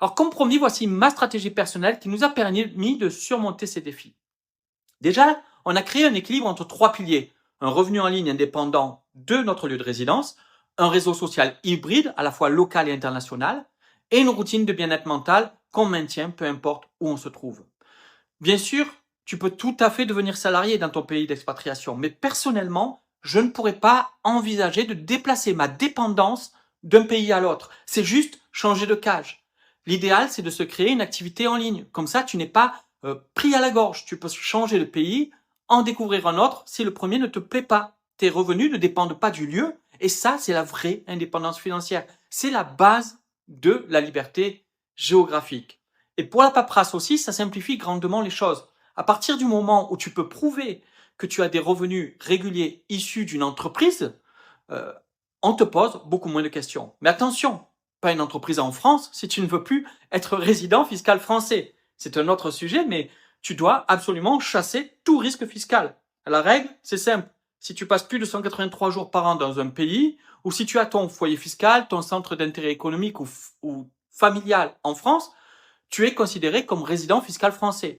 Alors, comme promis, voici ma stratégie personnelle qui nous a permis de surmonter ces défis. Déjà, on a créé un équilibre entre trois piliers. Un revenu en ligne indépendant de notre lieu de résidence, un réseau social hybride, à la fois local et international, et une routine de bien-être mental qu'on maintient peu importe où on se trouve. Bien sûr, tu peux tout à fait devenir salarié dans ton pays d'expatriation, mais personnellement, je ne pourrais pas envisager de déplacer ma dépendance d'un pays à l'autre. C'est juste changer de cage. L'idéal, c'est de se créer une activité en ligne. Comme ça, tu n'es pas pris à la gorge. Tu peux changer de pays, en découvrir un autre si le premier ne te plaît pas. Tes revenus ne dépendent pas du lieu, et ça, c'est la vraie indépendance financière. C'est la base de la liberté géographique. Et pour la paperasse aussi, ça simplifie grandement les choses. À partir du moment où tu peux prouver que tu as des revenus réguliers issus d'une entreprise, euh, on te pose beaucoup moins de questions. Mais attention, pas une entreprise en France si tu ne veux plus être résident fiscal français. C'est un autre sujet, mais tu dois absolument chasser tout risque fiscal. La règle, c'est simple. Si tu passes plus de 183 jours par an dans un pays, ou si tu as ton foyer fiscal, ton centre d'intérêt économique ou familial en France, tu es considéré comme résident fiscal français.